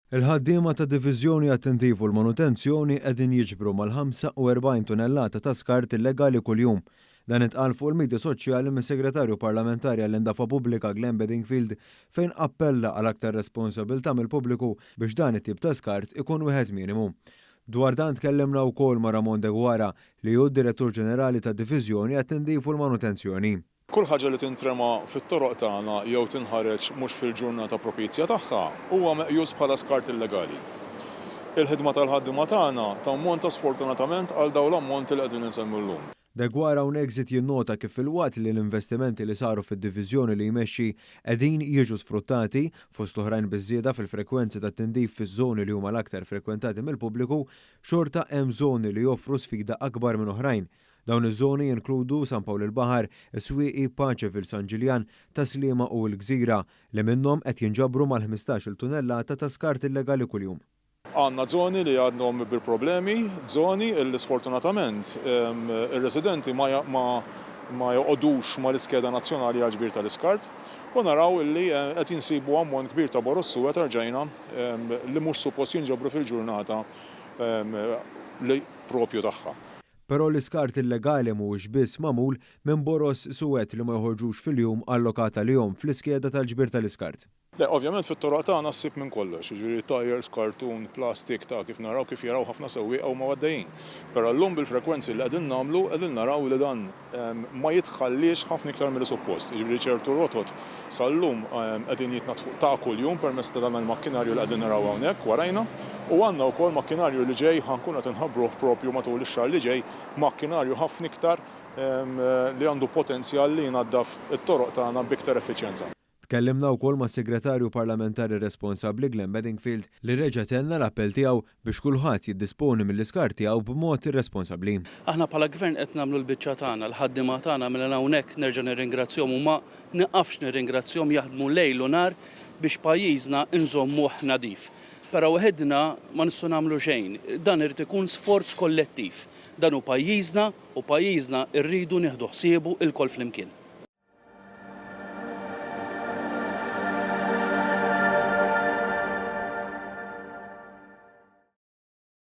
Il-ħaddiema ta' diviżjoni għat-tindif u l-manutenzjoni qegħdin jiġbru mal-45 tunellata ta' skart illegali kuljum. Dan itqal fuq il-midja soċjali mis-Segretarju Parlamentari għall-Indafa Pubblika Glenn Bedingfield fejn appella għal aktar responsabilità mill-pubbliku biex dan it-tip ta' skart ikun wieħed minimu. Dwar dan tkellimna wkoll ma' Ramon De Guara li hu d-Direttur Ġenerali ta' Diviżjoni għat-tindif u l-manutenzjoni. Kull ħaġa li tintrema fit-toroq tagħna jew tinħareġ mhux fil-ġurnata propizja tagħha huwa meqjus bħala skart illegali. Il-ħidma tal-ħaddiema tagħna tammonta sfortunatament għal dawn l-ammonti li qegħdin insemmu llum. De Guara hawnhekk żied jinnota kif fil-waqt li l-investimenti li saru fid-diviżjoni li jmexxi qegħdin jiġu sfruttati fost l-oħrajn biżżieda fil-frekwenzi tat-tindif fiż-żoni li huma l-aktar frekwentati mill-pubbliku, xorta hemm żoni li joffru sfida akbar minn oħrajn. Dawn iż-żoni jinkludu San Pawl il-Baħar, is-swieqi Paċeville San Ġiljan, Taslima u l-Gżira li minnhom qed jinġabru mal-15-il tunellata ta' skart illegali kuljum. Għandna żoni li għadhom bil-problemi, żoni li sfortunatament ir-residenti ma joqogħdux mal-iskeda nazzjonali għal ġbir tal-iskart u naraw li qed jinsibu ammont kbir ta' borossu qed raġajna li mhux suppost jinġabru fil-ġurnata li propju tagħha. Però l-iskart illegali mhuwiex biss magħmul minn boros suwed li ma joħorġux fil-jum allokata lihom fl-iskeda tal-ġbir tal-iskart. Ovvjament fit-toroq tagħna ssib minn kollox, jiġifieri tajers, kartun, plastik ta' kif jaraw ħafna sewwieqa huma għaddejjin. Però llum bil-frekwenzi li qegħdin nagħmlu qegħdin naraw li dan ma jitħallix ħafna iktar mill-suppost. Jiġifieri ċertu rotot sal-lum qegħdin jitnatfu ta' kuljum permezz ta' dan il-makkinarju li qegħdin naraw hawnhekk warajna. U għandna wkoll makkinarju li ġej ħankun qed inħabbruh propju matul ix-xahar li ġej makkinarju ħafna iktar li għandu potenzjal li jnaddaf it-toroq tagħna b'iktar effiċjenza. Tkellimna wkoll ma' Segretarju Parlamentari Responsabbli Glenn Bedingfield li reġa' tenna l-appell tiegħu biex kulħadd jiddisponi mill-iskart tiegħu b'mod irresponsabbli. Aħna bħala gvern qed nagħmlu l-biċċa tagħna, l-ħaddiema tagħna minn hawnhekk nerġa' nirringrazzjahom u ma nieqafx nirringrazzjahom jaħdmu lejl u nar biex pajjiżna nżommuh nadif. Però waħedna ma nistgħu nagħmlu xejn, dan irid ikun sforz kollettiv. Dan hu pajjiżna u pajjiżna rridu nieħdu ħsiebu l-kol flimkien.